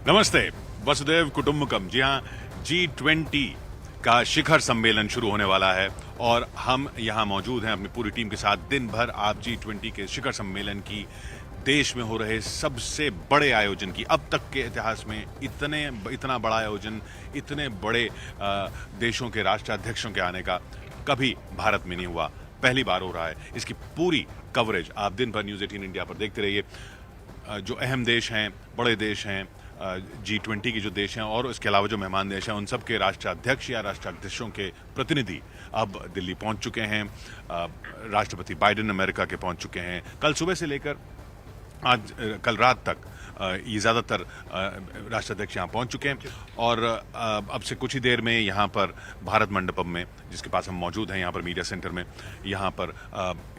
नमस्ते, वसुदेव कुटुंबकम। जी हाँ, G20 का शिखर सम्मेलन शुरू होने वाला है और हम यहाँ मौजूद हैं अपनी पूरी टीम के साथ। दिन भर आप G20 के शिखर सम्मेलन की, देश में हो रहे सबसे बड़े आयोजन की, अब तक के इतिहास में इतना बड़ा आयोजन, इतने बड़े देशों के राष्ट्राध्यक्षों के आने का कभी भारत में नहीं हुआ, पहली बार हो रहा है। इसकी पूरी कवरेज आप दिन भर न्यूज़ 18 इंडिया पर देखते रहिए। जो अहम देश हैं, बड़े देश हैं, G20 की जो देश हैं और इसके अलावा जो मेहमान देश हैं, उन सब के राष्ट्राध्यक्ष या राष्ट्राध्यक्षों के प्रतिनिधि अब दिल्ली पहुंच चुके हैं। राष्ट्रपति बाइडेन अमेरिका के पहुंच चुके हैं। कल सुबह से लेकर कल रात तक ये ज़्यादातर राष्ट्राध्यक्ष यहाँ पहुँच चुके हैं और अब से कुछ ही देर में यहाँ पर भारत मंडपम में, जिसके पास हम मौजूद हैं यहाँ पर मीडिया सेंटर में, यहाँ पर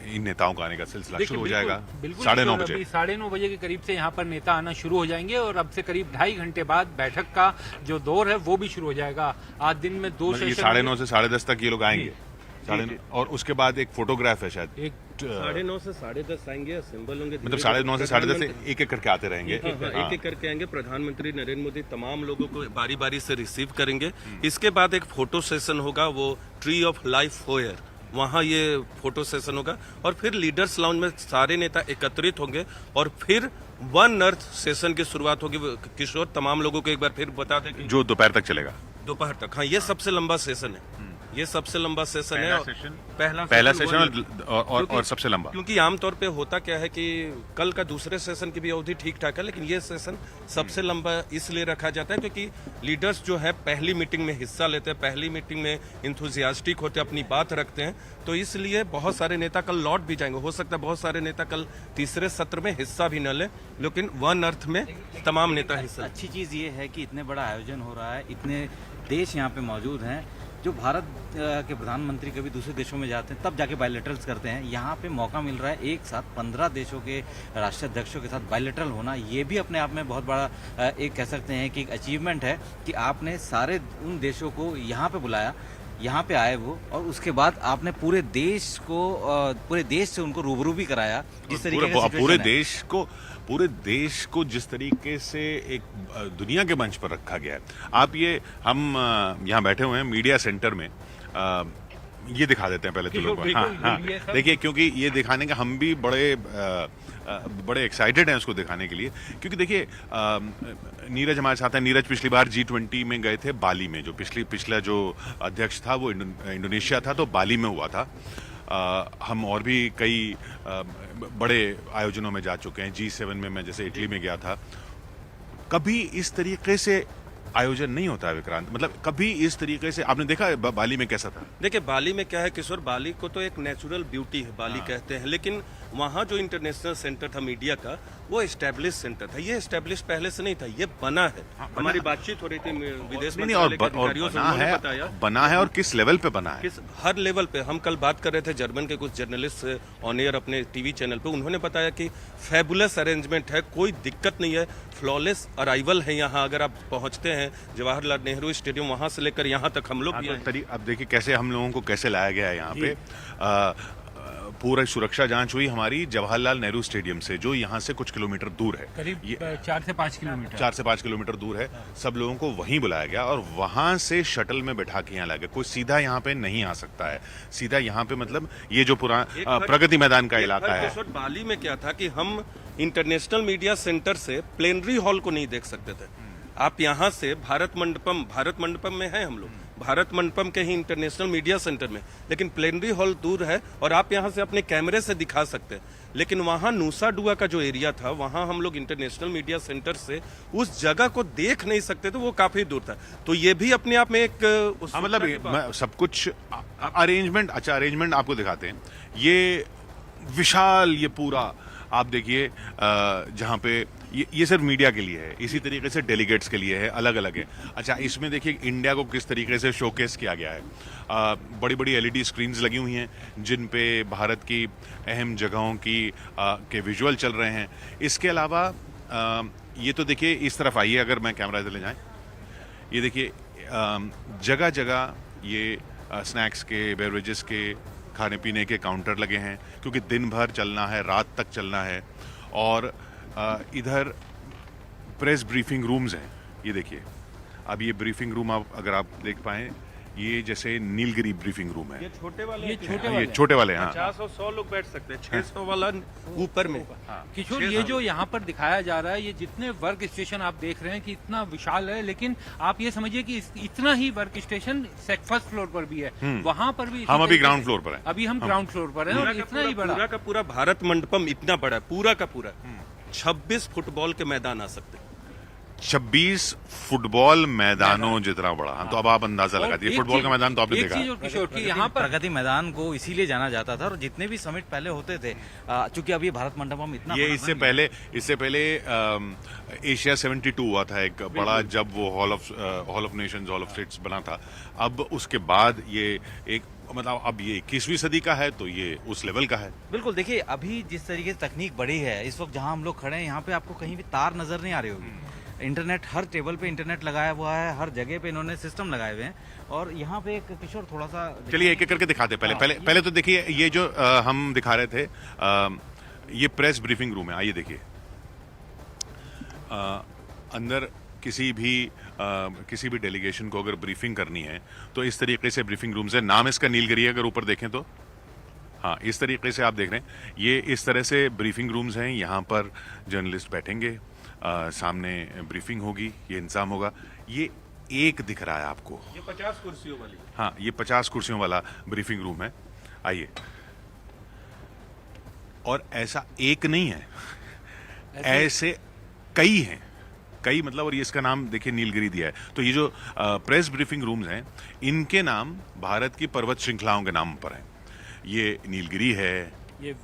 इन नेताओं का आने का सिलसिला शुरू हो जाएगा 9:30 बजे। 9:30 बजे के करीब से यहाँ पर नेता आना शुरू हो जाएंगे और अब से करीब 2.5 घंटे बाद बैठक का जो दौर है वो भी शुरू हो जाएगा। आज दिन में 2 सेशन, 9:30 से 10:30 तक ये लोग आएंगे। और उसके बाद एक फोटोग्राफ है शायद 9:30 से 10:30 आएंगे, असेंबल होंगे, मतलब 9:30 से 10:30 एक एक करके आते रहेंगे। एक एक करके आएंगे। प्रधानमंत्री नरेंद्र मोदी तमाम लोगों को बारी बारी से रिसीव करेंगे। इसके बाद एक फोटो सेशन होगा, वो ट्री ऑफ लाइफ फोयर, वहाँ ये फोटो सेशन होगा और फिर लीडर्स लाउंज में सारे नेता एकत्रित होंगे और फिर वन अर्थ सेशन की शुरुआत होगी। किशोर, तमाम लोगों को एक बार फिर बता दें कि जो दोपहर तक चलेगा, दोपहर तक। हाँ, ये सबसे लंबा सेशन है, ये सबसे लंबा सेशन है। पहला सेशन और सबसे लंबा, क्योंकि आमतौर पे होता क्या है कि कल का दूसरे सेशन की भी अवधि ठीक ठाक है, लेकिन ये सेशन सबसे लंबा इसलिए रखा जाता है क्योंकि लीडर्स जो है पहली मीटिंग में हिस्सा लेते हैं, पहली मीटिंग में इंथुजियास्टिक होते हैं, अपनी बात रखते हैं, तो इसलिए बहुत सारे नेता कल लौट भी जाएंगे। हो सकता है बहुत सारे नेता कल तीसरे सत्र में हिस्सा भी न लें, लेकिन वन अर्थ में तमाम नेता हिस्सा। अच्छी चीज़ ये है कि इतने बड़ा आयोजन हो रहा है, इतने देश यहाँ पे मौजूद हैं। जो भारत के प्रधानमंत्री कभी दूसरे देशों में जाते हैं तब जाके बायलैटरल्स करते हैं, यहाँ पे मौका मिल रहा है एक साथ 15 देशों के राष्ट्राध्यक्षों के साथ बायलैटरल होना। ये भी अपने आप में बहुत बड़ा एक कह सकते हैं कि एक अचीवमेंट है कि आपने सारे उन देशों को यहाँ पे बुलाया, यहाँ पे आए वो, और उसके बाद आपने पूरे देश से उनको रूबरू भी कराया। जिस तरीके से पूरे देश को जिस तरीके से एक दुनिया के मंच पर रखा गया है। आप हम यहाँ बैठे हुए हैं मीडिया सेंटर में, ये दिखा देते हैं पहले तो लोग। हाँ, देखिए, क्योंकि ये दिखाने का हम भी बड़े एक्साइटेड हैं उसको दिखाने के लिए, क्योंकि देखिए नीरज हमारे साथ है। नीरज पिछली बार G20 में गए थे बाली में, जो पिछला जो अध्यक्ष था वो इंडोनेशिया था, तो बाली में हुआ था। हम और भी कई बड़े आयोजनों में जा चुके हैं। G7 में मैं जैसे इटली में गया था। कभी इस तरीके से आयोजन नहीं होता है विक्रांत, मतलब कभी इस तरीके से आपने देखा है बाली में कैसा था? देखिए, बाली में क्या है किशोर, बाली को तो एक नेचुरल ब्यूटी है, बाली कहते हैं, लेकिन वहाँ जो इंटरनेशनल सेंटर था मीडिया का, वो एस्टेब्लिश सेंटर था। ये एस्टेब्लिश पहले से नहीं था, ये बना है। हमारी बातचीत हो रही थी विदेश मंत्रालय के अधिकारियों से, उन्होंने बताया बना है और किस लेवल पे बना है। हर लेवल पे। हम कल बात कर रहे थे जर्मन के कुछ जर्नलिस्ट ऑन एयर अपने टीवी चैनल पे, उन्होंने बताया कि फैबुलस अरेंजमेंट है, कोई दिक्कत नहीं है, फ्लॉलेस अराइवल है यहाँ। अगर आप पहुँचते हैं जवाहरलाल नेहरू स्टेडियम, वहाँ से लेकर यहाँ तक हम लोग अब देखिए कैसे हम लोगों को कैसे लाया गया है यहाँ पे। पूरा सुरक्षा जांच हुई हमारी जवाहरलाल नेहरू स्टेडियम से, जो यहाँ से कुछ किलोमीटर दूर है, करीब 4 से 5 किलोमीटर 4 से 5 किलोमीटर दूर है। सब लोगों को वहीं बुलाया गया और वहां से शटल में बैठा के यहाँ लाया गया। कोई सीधा यहाँ पे नहीं आ सकता है। सीधा यहाँ पे मतलब ये जो प्रगति मैदान का इलाका है। बाली में क्या था कि हम इंटरनेशनल मीडिया सेंटर से प्लेनरी हॉल को नहीं देख सकते थे। आप यहाँ से भारत मंडपम में है हम लोग, भारत मंडपम के ही इंटरनेशनल मीडिया सेंटर में, लेकिन प्लेनरी हॉल दूर है और आप यहाँ से अपने कैमरे से दिखा सकते हैं। लेकिन वहाँ नूसा डुआ का जो एरिया था, वहाँ हम लोग इंटरनेशनल मीडिया सेंटर से उस जगह को देख नहीं सकते थे, वो काफी दूर था। तो ये भी अपने आप में एक मतलब सब कुछ अरेंजमेंट आपको दिखाते हैं। ये विशाल, ये पूरा आप देखिए, जहाँ पे ये सिर्फ मीडिया के लिए है, इसी तरीके से डेलीगेट्स के लिए है, अलग अलग है। अच्छा, इसमें देखिए इंडिया को किस तरीके से शोकेस किया गया है। बड़ी बड़ी LED स्क्रीन्स लगी हुई हैं जिन पे भारत की अहम जगहों के विजुअल चल रहे हैं। इसके अलावा ये तो देखिए, इस तरफ आइए, अगर मैं कैमरा इधर ले जाएं, ये देखिए जगह जगह ये स्नैक्स के, बेवरेजेस के, खाने पीने के काउंटर लगे हैं, क्योंकि दिन भर चलना है, रात तक चलना है। और इधर प्रेस ब्रीफिंग रूम्स हैं। ये देखिए, अब ये ब्रीफिंग रूम आप अगर आप देख पाएं, ये जैसे नीलगिरी ब्रीफिंग रूम है। ये छोटे वाले ये छोटे ये वाले छोटे वाले, हाँ 50 और 100 लोग बैठ सकते हैं, 600 वाला ऊपर में। किशोर, ये जो यहाँ पर दिखाया जा रहा है, ये जितने वर्क स्टेशन आप देख रहे हैं कि इतना विशाल है, लेकिन आप ये समझिए कि इतना ही वर्क स्टेशन फर्स्ट फ्लोर पर भी है, वहाँ पर भी हम अभी ग्राउंड फ्लोर पर हैं। अभी हम ग्राउंड फ्लोर पर हैं, और इतना ही बड़ा पूरा का पूरा भारत मंडपम इतना बड़ा है, पूरा का पूरा 26 फुटबॉल के मैदान आ सकते हैं। 26 फुटबॉल मैदानों जितना बड़ा। हाँ, तो अब आप अंदाजा लगा दिए, फुटबॉल का मैदान तो आपने एक देखा चीज और किशोर की यहाँ पर प्रगति मैदान को इसीलिए जाना जाता था, और जितने भी समिट पहले होते थे, चूंकि अभी भारत मंडपम इतना ये बड़ा इससे बन गया। पहले एशिया 72 हुआ था एक बड़ा, जब वो hall of Nations, hall of states बना था। अब उसके बाद ये एक, मतलब अब ये 21वीं सदी का है, तो ये उस लेवल का है। बिल्कुल, देखिए अभी जिस तरीके से तकनीक बढ़ी है, इस वक्त जहां हम लोग खड़े हैं, यहाँ पे आपको कहीं भी तार नजर नहीं आ रही होगी। इंटरनेट, हर टेबल पे इंटरनेट लगाया हुआ है, हर जगह पे इन्होंने सिस्टम लगाए हुए हैं। और यहाँ पे एक किशोर थोड़ा सा चलिए एक एक करके दिखाते हैं। पहले तो देखिए, ये जो हम दिखा रहे थे, ये प्रेस ब्रीफिंग रूम है। आइए देखिए, अंदर किसी भी डेलीगेशन को अगर ब्रीफिंग करनी है तो इस तरीके से ब्रीफिंग रूम्स है। नाम इसका नीलगिरी है, अगर ऊपर देखें तो। हाँ, इस तरीके से आप देख रहे हैं, ये इस तरह से ब्रीफिंग रूम्स हैं। यहाँ पर जर्नलिस्ट बैठेंगे, सामने ब्रीफिंग होगी, ये इंतजाम होगा। ये एक दिख रहा है आपको, ये 50 कुर्सियों वाली। हाँ, ये 50 कुर्सियों वाला ब्रीफिंग रूम है। आइए, और ऐसा एक नहीं है, ऐसे कई हैं, कई, मतलब, और ये इसका नाम देखिए नीलगिरी दिया है। तो ये जो प्रेस ब्रीफिंग रूम्स हैं, इनके नाम भारत की पर्वत श्रृंखलाओं के नाम पर हैं। ये नीलगिरी है,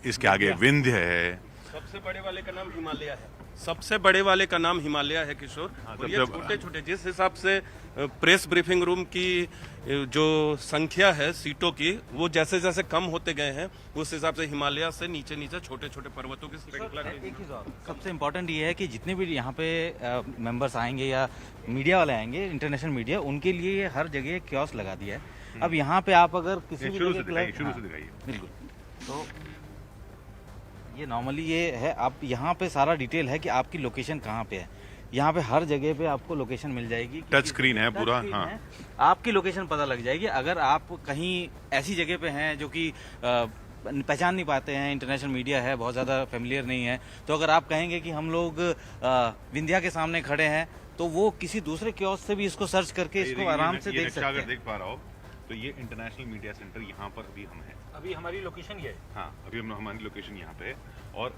इसके आगे विंध्य है, सबसे बड़े वाले का नाम हिमालय है। सबसे बड़े वाले का नाम हिमालय है किशोर। और ये छोटे छोटे, जिस हिसाब से प्रेस ब्रीफिंग रूम की जो संख्या है सीटों की, वो जैसे जैसे कम होते गए हैं, उस हिसाब से हिमालय से नीचे नीचे छोटे छोटे पर्वतों की श्रृंखला। एक चीज और सबसे इम्पोर्टेंट ये है कि जितने भी यहाँ पे मेंबर्स आएंगे या मीडिया वाले आएंगे, इंटरनेशनल मीडिया, उनके लिए हर जगह कियोस्क लगा दिया है। अब यहाँ पे आप अगर किसी भी शुरू से जगह दिखाइए। बिल्कुल, तो ये नॉर्मली ये है, आप यहाँ पे सारा डिटेल है कि आपकी लोकेशन कहाँ पे है। यहाँ पे हर जगह पे आपको लोकेशन मिल जाएगी, टच स्क्रीन है पूरा। हाँ, है, आपकी लोकेशन पता लग जाएगी। अगर आप कहीं ऐसी जगह पे हैं जो कि पहचान नहीं पाते हैं, इंटरनेशनल मीडिया है, बहुत ज़्यादा फेमिलियर नहीं है, तो अगर आप कहेंगे कि हम लोग विंध्या के सामने खड़े हैं, तो वो किसी दूसरे कियोस्क से भी इसको सर्च करके इसको आराम से देख सकते अगर हैं। देख पा रहा हो तो ये इंटरनेशनल मीडिया सेंटर, यहाँ पर अभी हम हैं। अभी हमारी लोकेशन ये है। हाँ, अभी हमारी लोकेशन यहाँ पे है। और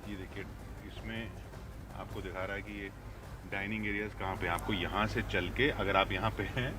ये देखिए, इसमें आपको दिखा रहा है कि ये डाइनिंग एरियाज कहाँ पे हैं। आपको यहाँ से चल के, अगर आप यहाँ पे हैं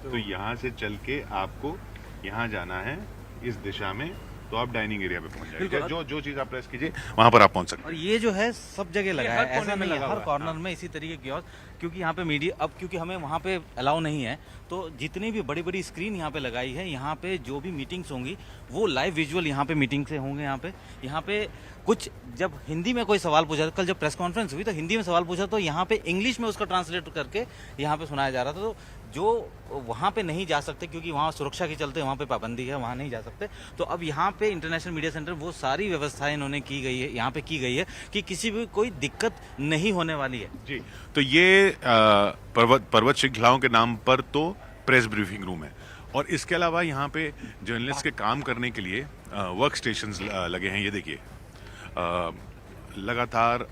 तो यहाँ से चल के आपको यहाँ जाना है इस दिशा में, तो आप डाइनिंग एरिया पे पहुंच जाएंगे। जो चीज आप प्रेस कीजिए वहां पर आप पहुंच सकते और हैं। ये जो है सब जगह लगा हर है, कोने ऐसा में नहीं है, लगा हर हुआ है। कॉर्नर में इसी तरीके की कियोस्क, क्योंकि यहाँ पे मीडिया, अब क्योंकि हमें वहाँ पे अलाउ नहीं है, तो जितनी भी बड़ी बड़ी स्क्रीन यहाँ पे लगाई है, यहाँ पे जो भी मीटिंग्स होंगी वो लाइव विजुअल यहाँ पे मीटिंग से होंगे। यहाँ पे कुछ, जब हिंदी में कोई सवाल पूछा, कल जब प्रेस कॉन्फ्रेंस हुई तो हिंदी में सवाल पूछा, तो यहाँ पे इंग्लिश में उसका ट्रांसलेट करके यहाँ पे सुनाया जा रहा था। तो जो वहाँ पे नहीं जा सकते, क्योंकि वहाँ सुरक्षा के चलते वहाँ पे पाबंदी है, वहाँ नहीं जा सकते, तो अब यहाँ पे इंटरनेशनल मीडिया सेंटर वो सारी व्यवस्थाएं इन्होंने की गई है, यहाँ पे की गई है कि किसी भी कोई दिक्कत नहीं होने वाली है। जी, तो ये पर्वत श्रृंखलाओं के नाम पर तो प्रेस ब्रीफिंग रूम है, और इसके अलावा यहाँ पे जर्नलिस्ट के काम करने के लिए वर्क स्टेशंस लगे हैं। ये देखिए, लगातार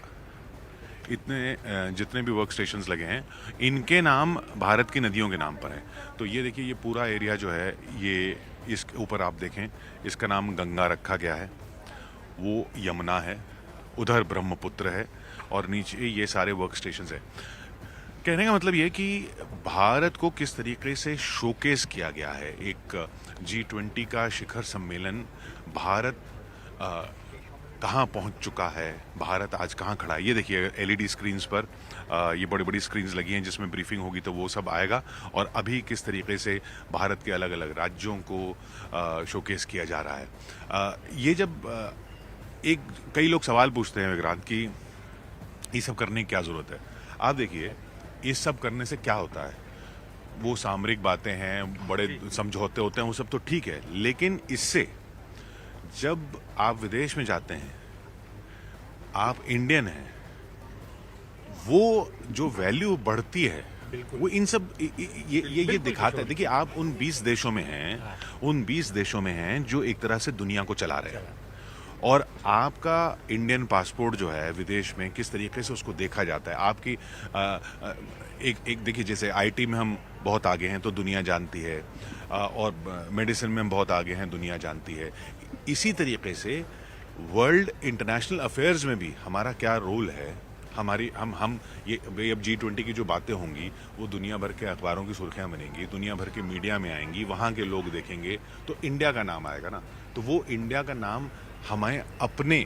इतने जितने भी वर्क स्टेशंस लगे हैं, इनके नाम भारत की नदियों के नाम पर है। तो ये देखिए, ये पूरा एरिया जो है, ये इसके ऊपर आप देखें, इसका नाम गंगा रखा गया है, वो यमुना है, उधर ब्रह्मपुत्र है, और नीचे ये सारे वर्क स्टेशंस है। कहने का मतलब ये कि भारत को किस तरीके से शोकेस किया गया है। एक G20 का शिखर सम्मेलन, भारत कहाँ पहुँच चुका है, भारत आज कहाँ खड़ा है। ये देखिए, LED स्क्रीन्स पर ये बड़ी बड़ी स्क्रीन्स लगी हैं, जिसमें ब्रीफिंग होगी तो वो सब आएगा। और अभी किस तरीके से भारत के अलग अलग राज्यों को शोकेस किया जा रहा है। ये जब कई लोग सवाल पूछते हैं विक्रांत कि ये सब करने की क्या ज़रूरत है। आप देखिए, इस सब करने से क्या होता है। वो सामरिक बातें हैं, बड़े समझौते होते हैं, वो सब तो ठीक है, लेकिन इससे जब आप विदेश में जाते हैं, आप इंडियन हैं, वो जो वैल्यू बढ़ती है वो इन सब ये दिखाता है। देखिए आप उन 20 देशों में हैं, उन 20 देशों में हैं जो एक तरह से दुनिया को चला रहे हैं, और आपका इंडियन पासपोर्ट जो है विदेश में किस तरीके से उसको देखा जाता है। आपकी एक देखिए, जैसे आईटी में हम बहुत आगे हैं तो दुनिया जानती है, और मेडिसिन में हम बहुत आगे हैं, दुनिया जानती है। इसी तरीके से वर्ल्ड इंटरनेशनल अफेयर्स में भी हमारा क्या रोल है, हमारी हम ये अब G20 की जो बातें होंगी वो दुनिया भर के अखबारों की सुर्खियां बनेंगी, दुनिया भर के मीडिया में आएंगी, वहाँ के लोग देखेंगे तो इंडिया का नाम आएगा ना। तो वो इंडिया का नाम हमें अपने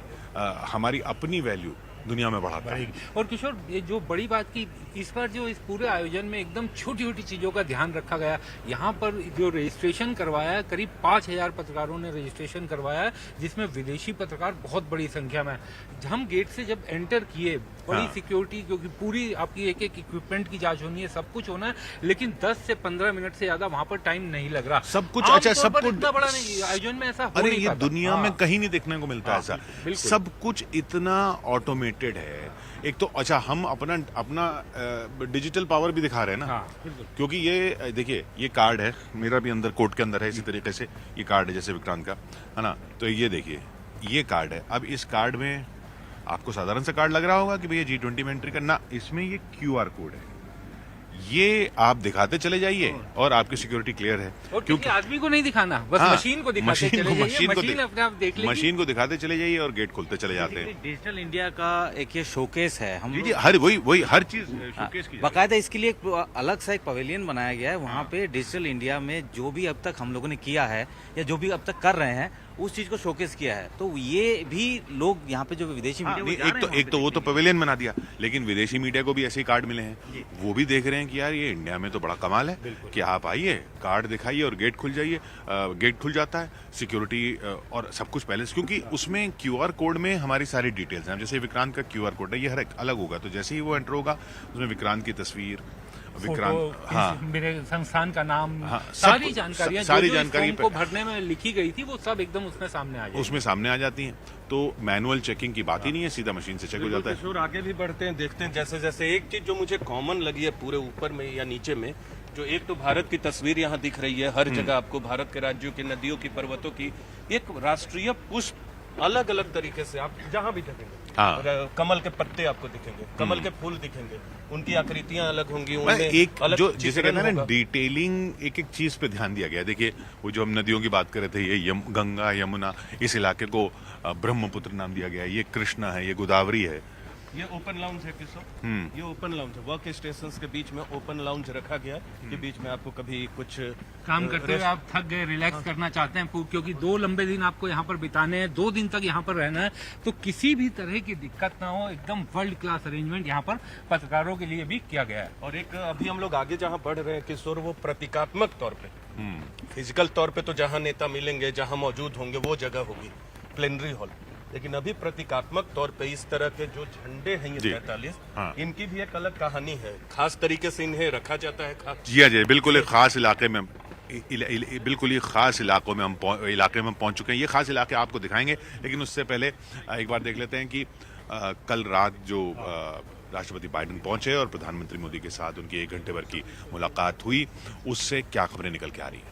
हमारी अपनी वैल्यू दुनिया में बढ़ाता है। और किशोर, ये जो बड़ी बात की इस बार जो इस पूरे आयोजन में एकदम छोटी छोटी चीजों का ध्यान रखा गया। यहाँ पर जो रजिस्ट्रेशन करवाया है, करीब 5000 पत्रकारों ने रजिस्ट्रेशन करवाया है, जिसमें विदेशी पत्रकार बहुत बड़ी संख्या में। हम गेट से जब एंटर किए, बड़ी सिक्योरिटी, क्योंकि पूरी आपकी एक एक इक्विपमेंट की जांच होनी है, सब कुछ होना है, लेकिन 10 से 15 मिनट से ज्यादा वहाँ पर टाइम नहीं लग रहा। सब कुछ अच्छा, सब कुछ इतना बड़ा नहीं आयोजन में ऐसा हो अरे नहीं ये पाता। दुनिया में कहीं नहीं देखने को मिलता ऐसा। सब कुछ इतना ऑटोमेटेड है। एक तो अच्छा, हम अपना डिजिटल पावर भी दिखा रहे हैं ना, क्योंकि ये देखिए, ये कार्ड है मेरा भी अंदर कोट के अंदर है, इसी तरीके से ये कार्ड है जैसे विक्रांत का है ना। तो ये देखिए, ये कार्ड है। अब इस कार्ड में आपको साधारण सा कार्ड लग रहा होगा कि भैया G20 में एंट्री करना, इसमें ये QR कोड है, ये आप दिखाते चले जाइए और आपकी सिक्योरिटी क्लियर है। और क्योंकि आदमी को नहीं दिखाना, बस मशीन को दिखाते चले जाइए, मशीन अपने आप देख लेगी। मशीन को दिखाते चले जाइए और गेट खोलते चले जाते हैं। डिजिटल इंडिया का एक ये शोकेस है। हम जी हर वही हर चीज शोकेस की बाकायदा इसके लिए एक अलग सा एक पवेलियन बनाया गया है। वहाँ पे डिजिटल इंडिया में जो भी अब तक हम लोगों ने किया है या जो भी अब तक कर रहे हैं, उस चीज को शोकेस किया है। तो ये भी लोग यहाँ पे जो विदेशी मीडिया, एक तो वो तो पवेलियन बना दिया, लेकिन विदेशी मीडिया को भी ऐसे ही कार्ड मिले हैं। वो भी देख रहे हैं कि यार ये इंडिया में तो बड़ा कमाल है कि आप आइए, कार्ड दिखाइए और गेट खुल जाइए, गेट खुल जाता है, सिक्योरिटी और सब कुछ पहले से, क्योंकि उसमें QR कोड में हमारी सारी डिटेल्स हैं। जैसे विक्रांत का QR कोड है, ये हर एक अलग होगा, तो जैसे ही वो एंटर होगा उसमें विक्रांत की तस्वीर, विक्रांत, मेरे संस्थान का नाम, सारी जानकारियां को भरने में लिखी गई थी, वो सब एकदम उसमें सामने आ जाती हैं। तो मैनुअल चेकिंग की बात ही नहीं है, सीधा मशीन से चेक हो जाता है। आगे भी बढ़ते हैं, देखते हैं। जैसे जैसे एक चीज जो मुझे कॉमन लगी है पूरे ऊपर में या नीचे में, जो एक तो भारत की तस्वीर यहाँ दिख रही है, हर जगह आपको भारत के राज्यों की, नदियों की, पर्वतों की एक राष्ट्रीय पुष्प अलग अलग तरीके से आप जहाँ भी देखेंगे। और कमल के पत्ते आपको दिखेंगे, कमल के फूल दिखेंगे, उनकी आकृतियां अलग होंगी, उनमें एक अलग जो जिसे कहते हैं ना होगा। डिटेलिंग, एक एक चीज पे ध्यान दिया गया। देखिए वो जो हम नदियों की बात कर रहे थे, ये गंगा, यमुना, इस इलाके को ब्रह्मपुत्र नाम दिया गया है, ये कृष्णा है, ये गोदावरी है। ये ओपन लाउंज है किशोर, ये ओपन लाउंज है। वर्क स्टेशन के बीच में ओपन लाउंज रखा गया है कि बीच में आपको कभी कुछ काम करते हुए आप थक गए, रिलैक्स करना चाहते हैं, क्योंकि 2 लंबे दिन आपको यहाँ पर बिताने हैं, 2 दिन तक यहाँ पर रहना है, तो किसी भी तरह की दिक्कत ना हो, एकदम वर्ल्ड क्लास अरेंजमेंट यहाँ पर पत्रकारों के लिए भी किया गया है। और एक अभी हम लोग आगे जहाँ बढ़ रहे हैं किशोर, वो प्रतीकात्मक तौर पे, फिजिकल तौर पे तो जहाँ नेता मिलेंगे, जहाँ मौजूद होंगे वो जगह होगी प्लेनरी हॉल, लेकिन अभी प्रतीकात्मक तौर पे इस तरह के जो झंडे हैं ये 43, इनकी भी एक अलग कहानी है। खास तरीके से इन्हें रखा जाता है। जी बिल्कुल एक खास इलाके में, बिल्कुल ही खास इलाकों में हम इलाके में पहुंच चुके हैं। ये खास इलाके आपको दिखाएंगे, लेकिन उससे पहले एक बार देख लेते हैं कि कल रात जो राष्ट्रपति बाइडेन पहुंचे और प्रधानमंत्री मोदी के साथ उनकी 1 घंटे भर की मुलाकात हुई, उससे क्या खबरें निकल के आ रही हैं।